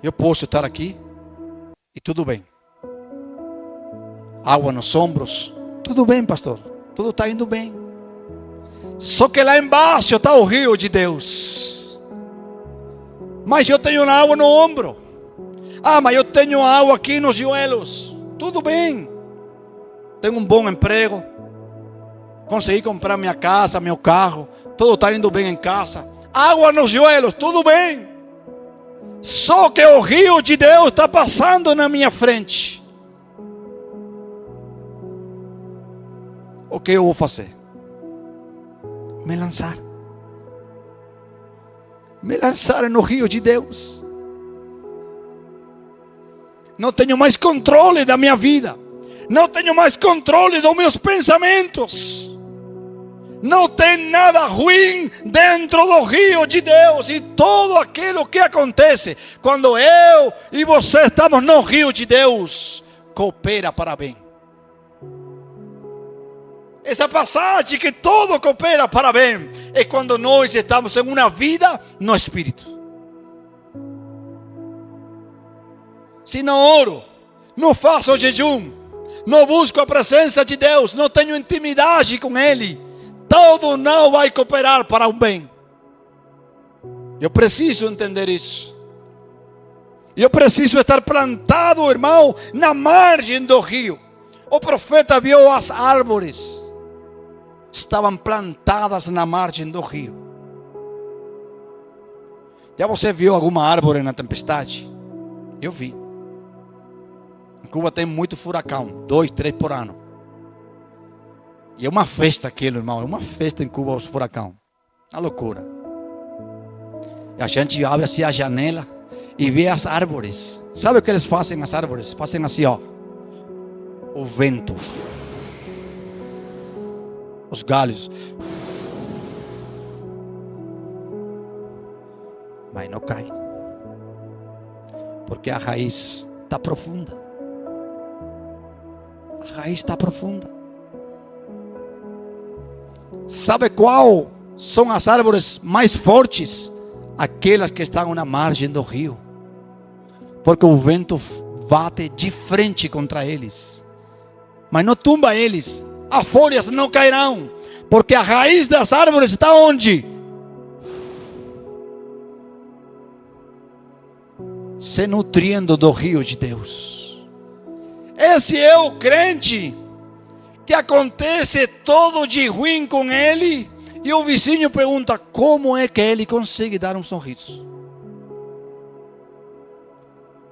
Eu posso estar aqui e tudo bem. Água nos ombros, tudo bem, pastor. Tudo está indo bem. Só que lá embaixo está o rio de Deus. Mas eu tenho água no ombro. Mas eu tenho água aqui nos joelhos. Tudo bem. Tenho um bom emprego. Consegui comprar minha casa, meu carro. Tudo está indo bem em casa. Água nos joelhos, tudo bem. Só que o rio de Deus está passando na minha frente. O que eu vou fazer? Me lançar. Me lançar no rio de Deus. Não tenho mais controle da minha vida. Não tenho mais controle dos meus pensamentos. Não tem nada ruim dentro do rio de Deus. E tudo aquilo que acontece quando eu e você estamos no rio de Deus, coopera para bem. Essa passagem que tudo coopera para bem é quando nós estamos em uma vida no Espírito. Se não oro, não faço jejum, não busco a presença de Deus, não tenho intimidade com Ele, tudo não vai cooperar para o bem. Eu preciso entender isso. Eu preciso estar plantado, irmão, na margem do rio. O profeta viu as árvores. Estavam plantadas na margem do rio. Já você viu alguma árvore na tempestade? Eu vi. Em Cuba tem muito furacão, 2, 3 por ano. E é uma festa aquilo, irmão. É uma festa em Cuba os furacão. Uma loucura. E a gente abre assim a janela e vê as árvores. Sabe o que eles fazem as árvores? Fazem assim, ó. O vento. Os galhos. Mas não cai. Porque a raiz está profunda. A raiz está profunda. Sabe qual são as árvores mais fortes? Aquelas que estão na margem do rio. Porque o vento bate de frente contra eles. Mas não tumba eles. As folhas não cairão, porque a raiz das árvores está onde? Se nutrindo do rio de Deus. Esse é o crente que acontece todo de ruim com ele, e o vizinho pergunta como é que ele consegue dar um sorriso.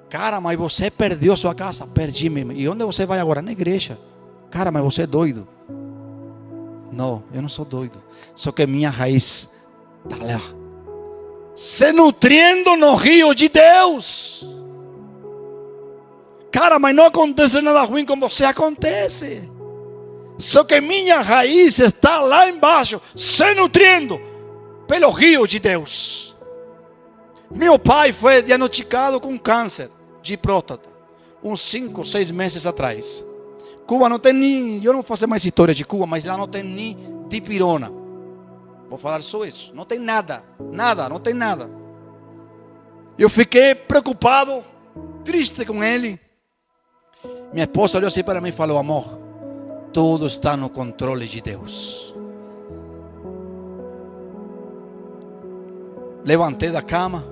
Cara, mas você perdeu sua casa. Perdi mesmo. E onde você vai agora? Na igreja. Cara, mas você é doido. Não, eu não sou doido. Só que minha raiz está lá. Se nutrindo no rio de Deus. Cara, mas não acontece nada ruim com você. Acontece. Só que minha raiz está lá embaixo, se nutrindo pelo rio de Deus. Meu pai foi diagnosticado com câncer de próstata uns 5, 6 meses atrás. Cuba não tem nem, eu não vou fazer mais história de Cuba, mas lá não tem nem dipirona. Vou falar só isso. Não tem nada, não tem nada. Eu fiquei preocupado, triste com ele. Minha esposa olhou assim para mim e falou: amor, tudo está no controle de Deus. Levantei da cama.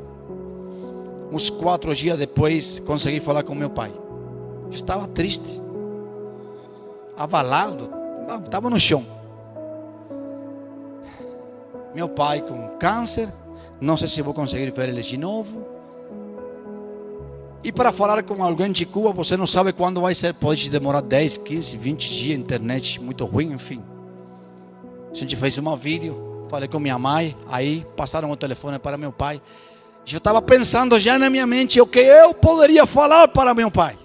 Uns 4 dias depois consegui falar com meu pai. Eu estava triste, abalado, estava no chão. Meu pai com câncer, não sei se vou conseguir ver ele de novo. E para falar com alguém de Cuba, você não sabe quando vai ser. Pode demorar 10, 15, 20 dias, internet muito ruim, enfim. A gente fez um vídeo, falei com minha mãe, aí passaram o telefone para meu pai. Eu estava pensando já na minha mente o que eu poderia falar para meu pai.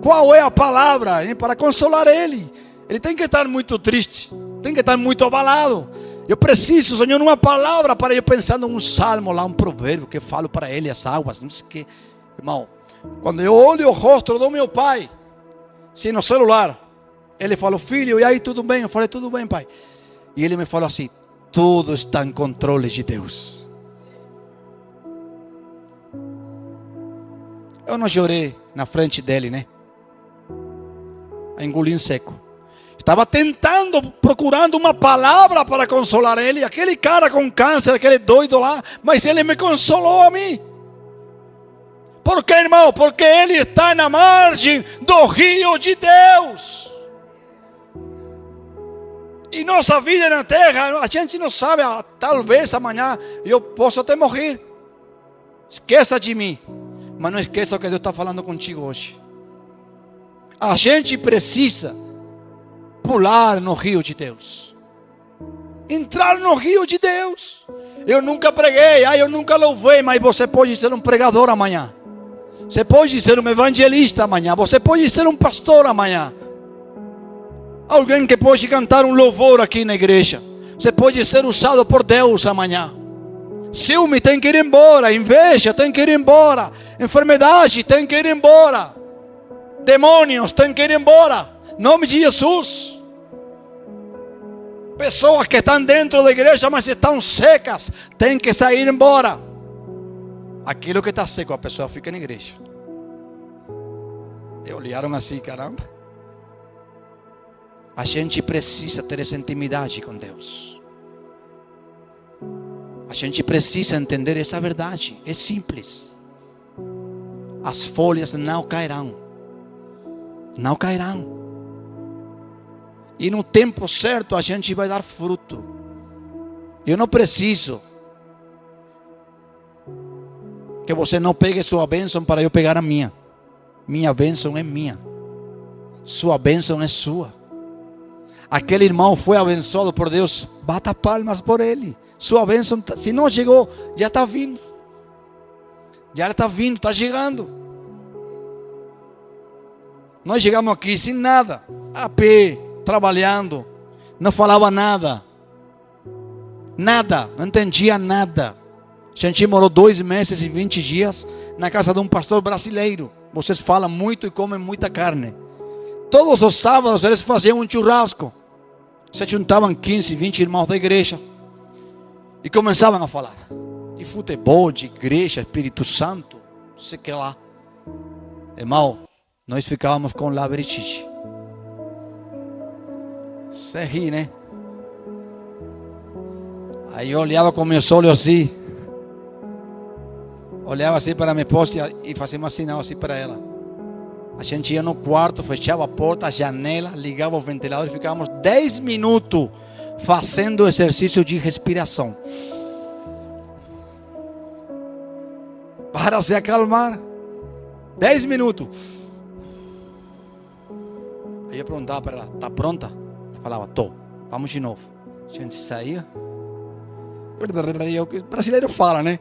Qual é a palavra para consolar ele? Ele tem que estar muito triste, tem que estar muito abalado. Eu preciso, Senhor, uma palavra para eu pensando em um salmo lá, um provérbio que falo para ele as águas, não sei o que. Irmão, quando eu olho o rosto do meu pai, sim, no celular, ele falou: filho, e aí, tudo bem? Eu falei: tudo bem, pai. E ele me falou assim: tudo está em controle de Deus. Eu não chorei na frente dele, né? Engoli em seco. Estava tentando, procurando uma palavra para consolar ele. Aquele cara com câncer, aquele doido lá. Mas ele me consolou a mim. Por quê, irmão? Porque ele está na margem do rio de Deus. E nossa vida na terra, a gente não sabe. Talvez amanhã eu possa até morrer. Esqueça de mim. Mas não esqueça o que Deus está falando contigo hoje. A gente precisa pular no rio de Deus. Entrar no rio de Deus. Eu nunca preguei, eu nunca louvei, mas você pode ser um pregador amanhã. Você pode ser um evangelista amanhã. Você pode ser um pastor amanhã. Alguém que pode cantar um louvor aqui na igreja. Você pode ser usado por Deus amanhã. Ciúme tem que ir embora. Inveja tem que ir embora. Enfermidade tem que ir embora. Demônios tem que ir embora. Em nome de Jesus. Pessoas que estão dentro da igreja, mas estão secas, tem que sair embora. Aquilo que está seco, a pessoa fica na igreja. E olharam assim, caramba. A gente precisa ter essa intimidade com Deus. A gente precisa entender essa verdade. É simples. As folhas não cairão. Não cairão. E no tempo certo a gente vai dar fruto. Eu não preciso que você não pegue sua bênção para eu pegar a minha. Minha bênção é minha. Sua bênção é sua. Aquele irmão foi abençoado por Deus. Bata palmas por ele. Sua bênção, se não chegou, já está vindo. Já está vindo, está chegando. Nós chegamos aqui sem nada. A pé, trabalhando. Não falava nada. Nada, não entendia nada. A gente morou 2 meses e 20 dias na casa de um pastor brasileiro. Vocês falam muito e comem muita carne. Todos os sábados eles faziam um churrasco. Se juntavam 15, 20 irmãos da igreja. E começavam a falar. De futebol, de igreja, Espírito Santo. Não sei o que lá. Irmão, nós ficávamos com labirintite. Você ri, né? Aí eu olhava com meus olhos assim. Olhava assim para minha esposa e fazia um sinal assim para ela. A gente ia no quarto, fechava a porta, a janela, ligava o ventilador e ficávamos 10 minutos fazendo exercício de respiração. Para se acalmar. 10 minutos. Aí eu perguntava para ela, está pronta? Ela falava, tô. Vamos de novo. A gente saía. O brasileiro fala, né?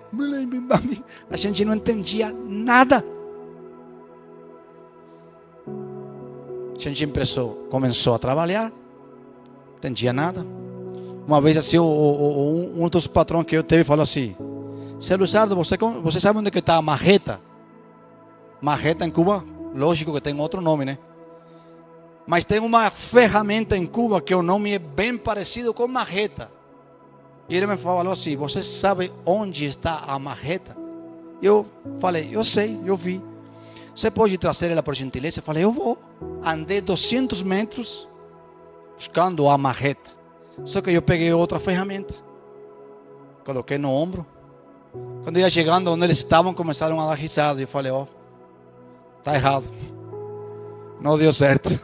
A gente não entendia nada. A gente começou a trabalhar. Não entendia nada. Uma vez assim, um dos patrões que eu teve falou assim: Seu Luzardo, você sabe onde que está a marreta? Marreta em Cuba, lógico que tem outro nome, né? Mas tem uma ferramenta em Cuba que o nome é bem parecido com marreta. E ele me falou assim: você sabe onde está a marreta? Eu falei: eu sei, eu vi. Você pode trazer ela por gentileza? Eu falei: eu vou. Andei 200 metros buscando a marreta. Só que eu peguei outra ferramenta. Coloquei no ombro. Quando ia chegando onde eles estavam, começaram a dar risada. Eu falei: ó, está errado. Não deu certo.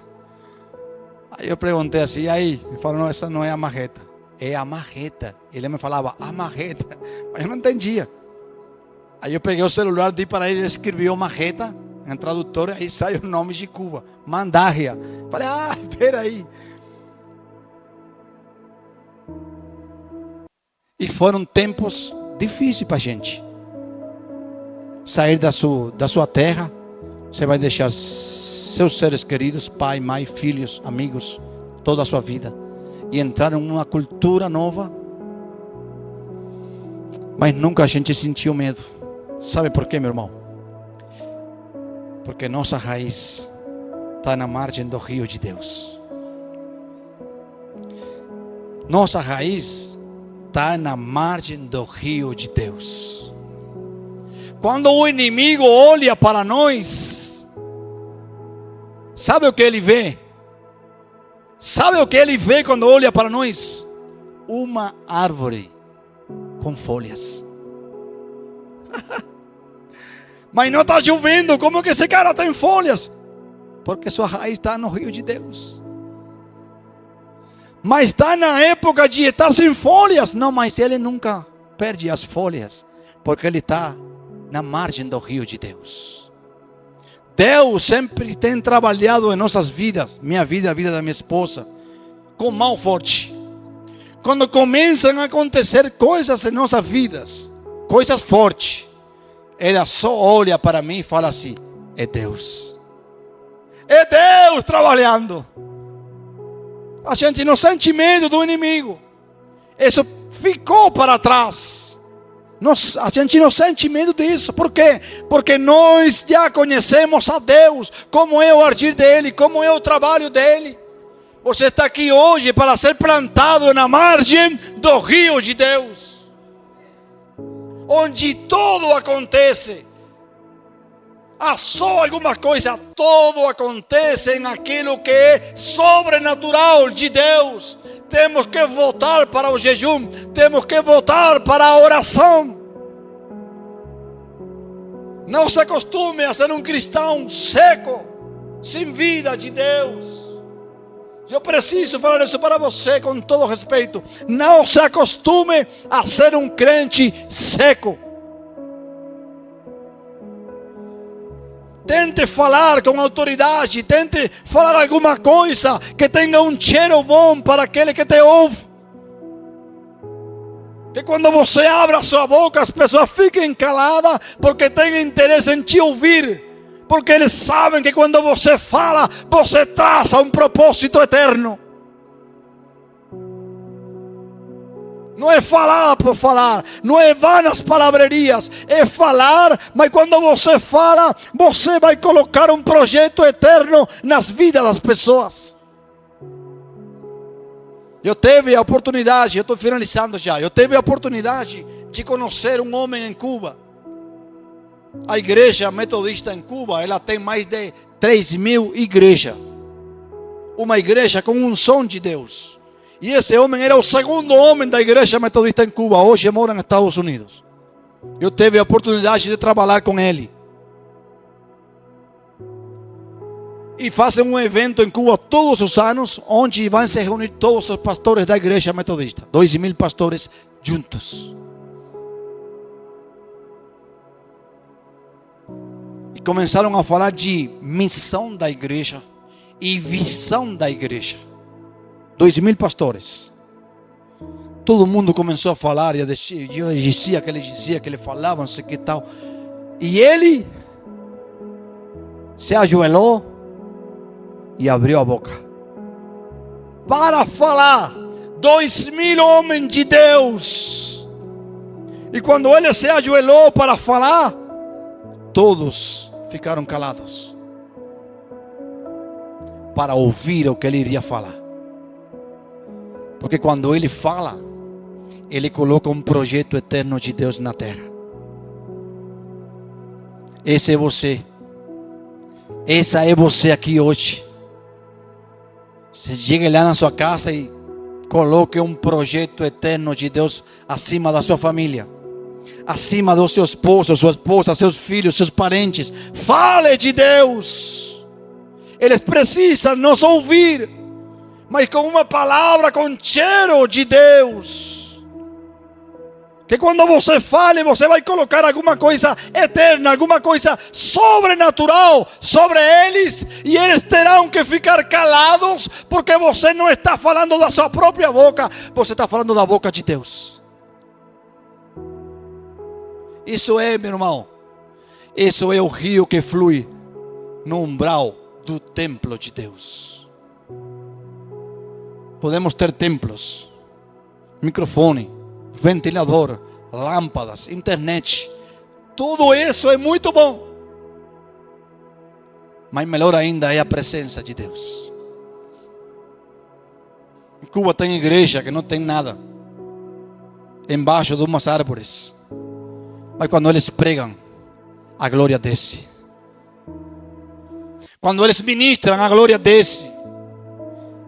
Aí eu perguntei assim: e aí? Ele falou: não, essa não é a marreta. É a marreta. Ele me falava a marreta, mas eu não entendia. Aí eu peguei o celular, dei para ele, ele escreveu marreta em tradutor, aí sai o nome de Cuba, Mandarria. Falei: ah, peraí. E foram tempos difíceis para a gente. Sair da sua terra, você vai deixar seus seres queridos, pai, mãe, filhos, amigos, toda a sua vida. E entrar em uma cultura nova. Mas nunca a gente sentiu medo. Sabe por quê, meu irmão? Porque nossa raiz está na margem do rio de Deus. Nossa raiz está na margem do rio de Deus. Quando o inimigo olha para nós, sabe o que ele vê? Sabe o que ele vê quando olha para nós? Uma árvore com folhas. Mas não está chovendo, como que esse cara tem folhas? Porque sua raiz está no rio de Deus. Mas está na época de estar sem folhas. Não, mas ele nunca perde as folhas, porque ele está na margem do rio de Deus. Deus sempre tem trabalhado em nossas vidas, minha vida, a vida da minha esposa, com mão forte. Quando começam a acontecer coisas em nossas vidas, coisas fortes, ela só olha para mim e fala assim: é Deus. É Deus trabalhando. A gente não sente medo do inimigo. Isso ficou para trás. A gente não sente medo disso. Por quê? Porque nós já conhecemos a Deus, como é o agir dele, como é o trabalho dele. Você está aqui hoje para ser plantado na margem do rio de Deus, onde tudo acontece. Há só alguma coisa, tudo acontece naquilo que é sobrenatural de Deus. Temos que voltar para o jejum, temos que voltar para a oração. Não se acostume a ser um cristão seco, sem vida de Deus. Eu preciso falar isso para você com todo respeito. Não se acostume a ser um crente seco. Tente falar com autoridade, tente falar alguma coisa que tenha um cheiro bom para aquele que te ouve. Que quando você abre a sua boca, as pessoas fiquem caladas, porque têm interesse em te ouvir. Porque eles sabem que quando você fala, você traça um propósito eterno. Não é falar por falar, não é vanas palavrerias, é falar, mas quando você fala, você vai colocar um projeto eterno nas vidas das pessoas. Eu tive a oportunidade, eu estou finalizando já, eu tive a oportunidade de conhecer um homem em Cuba. A igreja metodista em Cuba, ela tem mais de 3.000 igrejas. Uma igreja com unção de Deus. E esse homem era o segundo homem da igreja metodista em Cuba. Hoje mora nos Estados Unidos. Eu tive a oportunidade de trabalhar com ele. E fazem um evento em Cuba todos os anos, onde vão se reunir todos os pastores da igreja metodista. 2.000 pastores juntos. E começaram a falar de missão da igreja e visão da igreja. 2.000 pastores. Todo mundo começou a falar. E eu dizia que ele falava, não sei o que tal. E ele se ajoelhou e abriu a boca para falar. 2.000 homens de Deus. E quando ele se ajoelhou para falar, todos ficaram calados para ouvir o que ele iria falar. Porque quando ele fala, ele coloca um projeto eterno de Deus na terra. Esse é você. Essa é você aqui hoje. Você chega lá na sua casa e coloque um projeto eterno de Deus acima da sua família, acima do seu esposo, sua esposa, seus filhos, seus parentes. Fale de Deus. Eles precisam nos ouvir, mas com uma palavra com cheiro de Deus. Que quando você fale, você vai colocar alguma coisa eterna, alguma coisa sobrenatural sobre eles, e eles terão que ficar calados, porque você não está falando da sua própria boca, você está falando da boca de Deus. Isso é, meu irmão, isso é o rio que flui no umbral do templo de Deus. Podemos ter templos, microfone, ventilador, lâmpadas, internet. Tudo isso é muito bom. Mas melhor ainda é a presença de Deus. Em Cuba tem igreja que não tem nada, embaixo de umas árvores. Mas quando eles pregam, a glória desce. Quando eles ministram, a glória desce.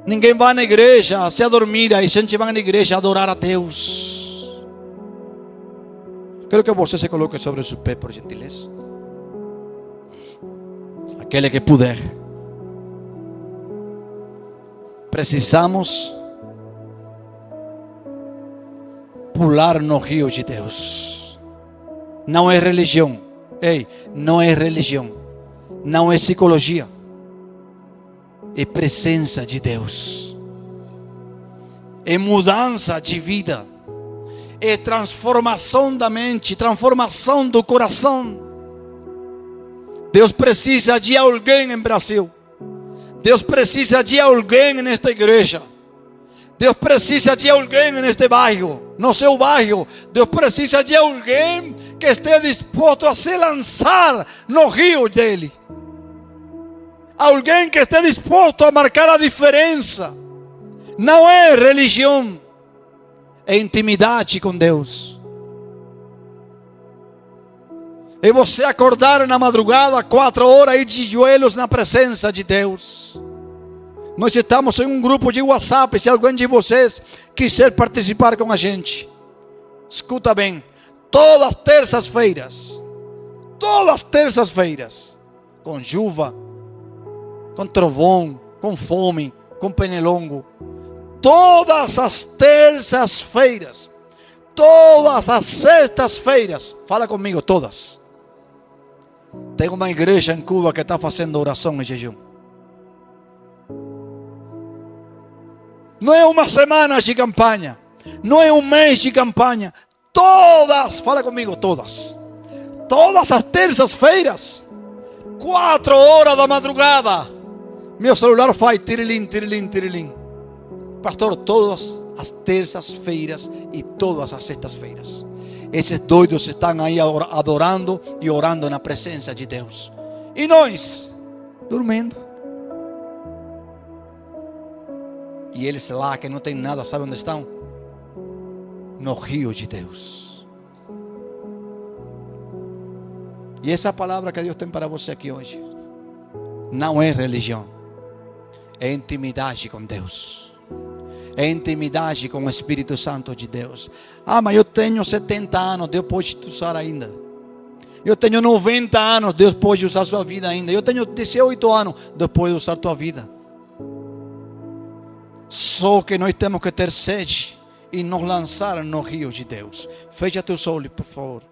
Ninguém vai na igreja se dormir, aí a gente vai na igreja adorar a Deus. Quero que você se coloque sobre os seus pés, por gentileza. Aquele que puder. Precisamos pular no rio de Deus. Não é religião. Ei, não é religião. Não é psicologia. É presença de Deus. É mudança de vida. É transformação da mente, transformação do coração. Deus precisa de alguém em Brasil. Deus precisa de alguém nesta igreja. Deus precisa de alguém neste bairro, no seu bairro. Deus precisa de alguém que esteja disposto a se lançar no rio dele. Alguém que esteja disposto a marcar a diferença. Não é religião, é intimidade com Deus. É você acordar na madrugada, 4 horas, ir de joelhos na presença de Deus. Nós estamos em um grupo de WhatsApp. Se alguém de vocês quiser participar com a gente, escuta bem. Todas as terças-feiras, com chuva, com trovão, com fome, com penelongo, todas as terças-feiras, todas as sextas-feiras, fala comigo, todas. Tem uma igreja em Cuba que está fazendo oração e jejum. Não é uma semana de campanha, não é um mês de campanha. Todas, fala comigo, todas as terças-feiras, 4 horas da madrugada, meu celular faz tirilim, tirilim, tirilim. Pastor, todas as terças-feiras e todas as sextas-feiras, esses doidos estão aí adorando e orando na presença de Deus. E nós, dormindo. E eles lá que não tem nada, sabe onde estão? No rio de Deus. E essa é a palavra que Deus tem para você aqui hoje. Não é religião. É intimidade com Deus. É intimidade com o Espírito Santo de Deus. Ah, mas eu tenho 70 anos, Deus pode te usar ainda. Eu tenho 90 anos, Deus pode usar sua vida ainda. Eu tenho 18 anos, Deus pode usar tua vida. Só que nós temos que ter sede e nos lançar no rio de Deus. Fecha teus olhos, por favor.